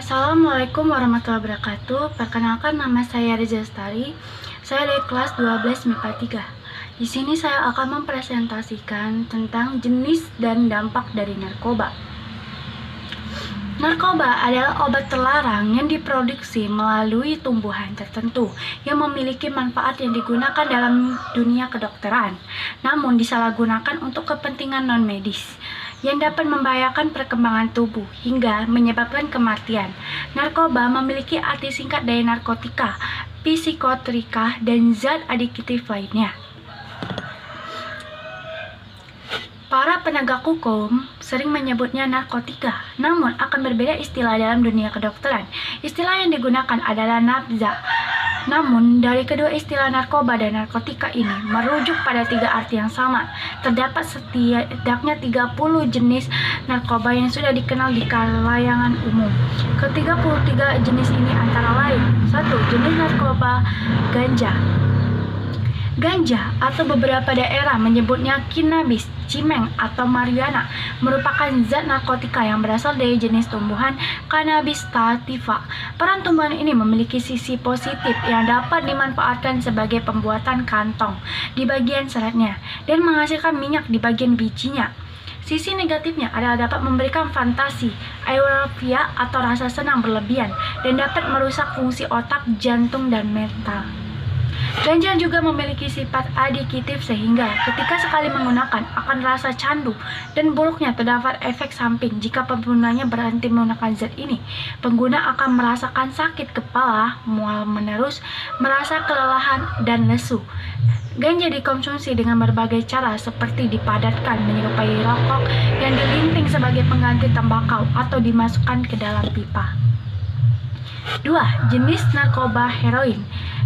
Assalamualaikum warahmatullahi wabarakatuh. Perkenalkan, nama saya Reza Lestari. Saya dari kelas 12 MIPA 3. Di sini saya akan mempresentasikan tentang jenis dan dampak dari narkoba. Narkoba adalah obat terlarang yang diproduksi melalui tumbuhan tertentu yang memiliki manfaat yang digunakan dalam dunia kedokteran, namun disalahgunakan untuk kepentingan non-medis yang dapat membahayakan perkembangan tubuh hingga menyebabkan kematian. Narkoba memiliki arti singkat dari narkotika, psikotrika, dan zat adiktif lainnya. Para penegak hukum sering menyebutnya narkotika, namun akan berbeda istilah dalam dunia kedokteran. Istilah yang digunakan adalah nafza. Namun, dari kedua istilah narkoba dan narkotika ini merujuk pada tiga arti yang sama. Terdapat setidaknya 30 jenis narkoba yang sudah dikenal di kalangan umum. Ke-33 jenis ini antara lain: 1. Jenis narkoba ganja. Ganja atau beberapa daerah menyebutnya cannabis, cimeng, atau marijuana merupakan zat narkotika yang berasal dari jenis tumbuhan Cannabis sativa. Peran tumbuhan ini memiliki sisi positif yang dapat dimanfaatkan sebagai pembuatan kantong di bagian seratnya dan menghasilkan minyak di bagian bijinya. Sisi negatifnya adalah dapat memberikan fantasi, euforia, atau rasa senang berlebihan dan dapat merusak fungsi otak, jantung, dan mental. Ganja juga memiliki sifat adiktif sehingga ketika sekali menggunakan akan rasa candu dan buruknya terdapat efek samping. Jika penggunanya berhenti menggunakan zat ini, pengguna akan merasakan sakit kepala, mual menerus, merasa kelelahan, dan lesu. Ganja dikonsumsi dengan berbagai cara seperti dipadatkan menyerupai rokok yang dilinting sebagai pengganti tembakau atau dimasukkan ke dalam pipa. 2. Jenis narkoba heroin.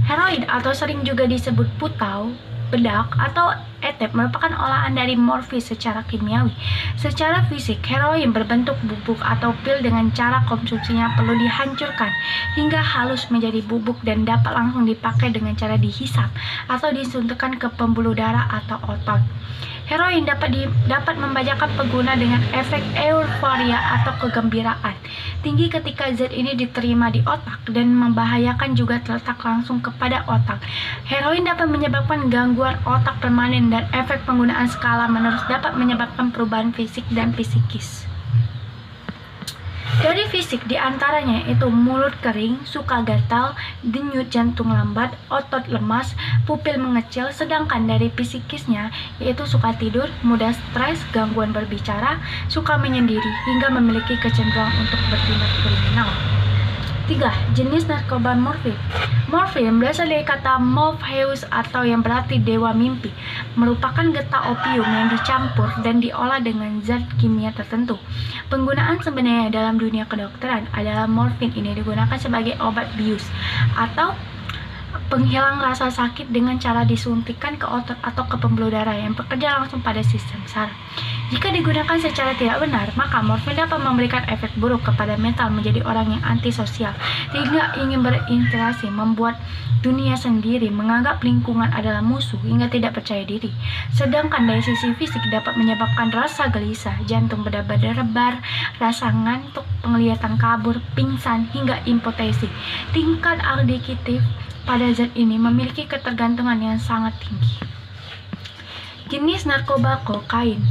Heroin atau sering juga disebut putau, bedak, atau etep merupakan olahan dari morfin secara kimiawi. Secara fisik, heroin berbentuk bubuk atau pil dengan cara konsumsinya perlu dihancurkan hingga halus menjadi bubuk dan dapat langsung dipakai dengan cara dihisap atau disuntikkan ke pembuluh darah atau otot. Heroin dapat membahayakan pengguna dengan efek euforia atau kegembiraan tinggi ketika zat ini diterima di otak dan membahayakan juga terletak langsung kepada otak. Heroin dapat menyebabkan gangguan otak permanen dan efek penggunaan skala menerus dapat menyebabkan perubahan fisik dan psikis. Dari fisik diantaranya itu mulut kering, suka gatal, denyut jantung lambat, otot lemas, pupil mengecil. Sedangkan dari psikisnya yaitu suka tidur, mudah stres, gangguan berbicara, suka menyendiri, hingga memiliki kecenderungan untuk bertindak kriminal. 3. Jenis narkoba morfin. Morfin berasal dari kata Morpheus atau yang berarti dewa mimpi, merupakan getah opium yang dicampur dan diolah dengan zat kimia tertentu. Penggunaan sebenarnya dalam dunia kedokteran adalah morfin ini digunakan sebagai obat bius atau penghilang rasa sakit dengan cara disuntikkan ke otot atau ke pembuluh darah yang bekerja langsung pada sistem saraf. Jika digunakan secara tidak benar, maka morfin dapat memberikan efek buruk kepada mental menjadi orang yang antisosial, tidak ingin berinteraksi, membuat dunia sendiri, menganggap lingkungan adalah musuh, hingga tidak percaya diri. Sedangkan dari sisi fisik dapat menyebabkan rasa gelisah, jantung berdebar-debar, rasa ngantuk, penglihatan kabur, pingsan, hingga impotensi. Tingkat adiktif pada zat ini memiliki ketergantungan yang sangat tinggi. Jenis narkoba kokain.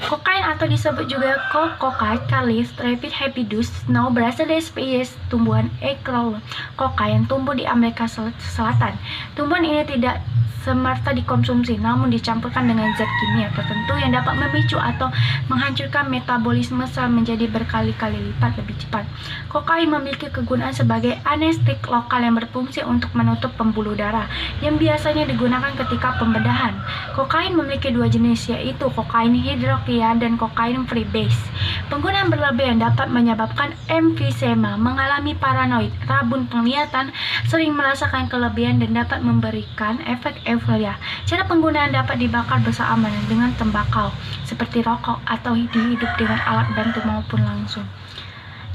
Kokain atau disebut juga cocaine, Califf, Rapid Happy Dose, Snow berasal dari spesies tumbuhan Echinacea yang tumbuh di Amerika Selatan. Tumbuhan ini tidak semerta dikonsumsi, namun dicampurkan dengan zat kimia tertentu yang dapat memicu atau menghancurkan metabolisme sel menjadi berkali-kali lipat lebih cepat. Kokain memiliki kegunaan sebagai anestetik lokal yang berfungsi untuk menutup pembuluh darah yang biasanya digunakan ketika pembedahan. Kokain memiliki dua jenis, yaitu kokain hidroksia dan kokain freebase. Penggunaan berlebihan dapat menyebabkan emfisema, mengalami paranoid, rabun penglihatan, sering merasakan kelebihan, dan dapat memberikan efek euforia. Cara penggunaan dapat dibakar bersama dengan tembakau seperti rokok atau dihidup dengan alat bantu maupun langsung.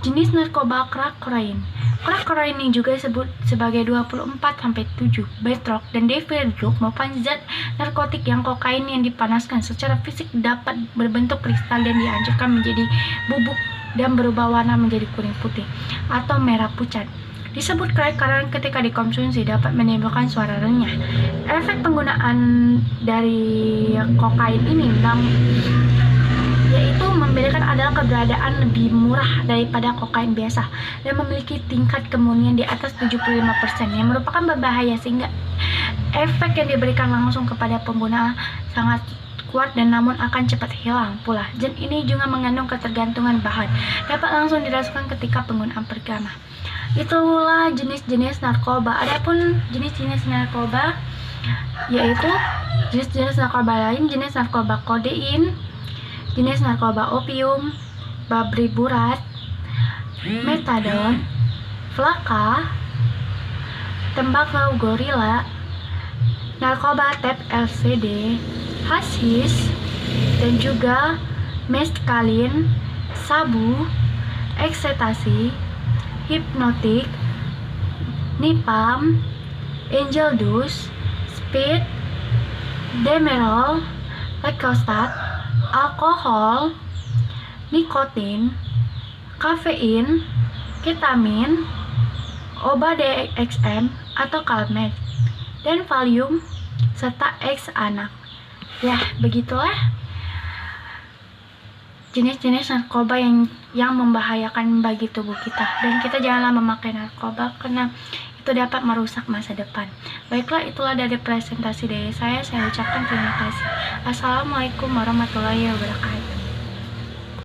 Jenis narkoba crack cocaine. Crack cocaine ini juga disebut sebagai 24-7 betrok dan devil drug merupakan zat narkotik yang kokain yang dipanaskan secara fisik dapat berbentuk kristal dan dihancurkan menjadi bubuk dan berubah warna menjadi kuning putih atau merah pucat. Disebut crack karena ketika dikonsumsi dapat menimbulkan suara renyah. Efek penggunaan dari kokain ini yaitu membedakan adalah keberadaan lebih murah daripada kokain biasa dan memiliki tingkat kemurnian di atas 75% yang merupakan berbahaya, sehingga efek yang diberikan langsung kepada pengguna sangat kuat dan namun akan cepat hilang pula. Zat ini juga mengandung ketergantungan bahan, dapat langsung dirasakan ketika penggunaan pertama. Itulah jenis-jenis narkoba. Adapun jenis-jenis narkoba yaitu jenis-jenis narkoba lain, jenis narkoba kodein, jenis narkoba opium, babriburat, metadon, flaka, tembakau gorila, narkoba tep LSD, hasis, dan juga meskalin, sabu, ekstasi, hipnotik, nipam, angel dust, speed, demerol, lekostat, alkohol, nikotin, kafein, ketamin, obat DXM atau Calmet, dan Valium serta X anak. Ya, begitulah jenis-jenis narkoba yang membahayakan bagi tubuh kita, dan kita janganlah memakai narkoba karena itu dapat merusak masa depan. Baiklah, itulah dari presentasi dari saya ucapkan terima kasih. Assalamualaikum warahmatullahi wabarakatuh.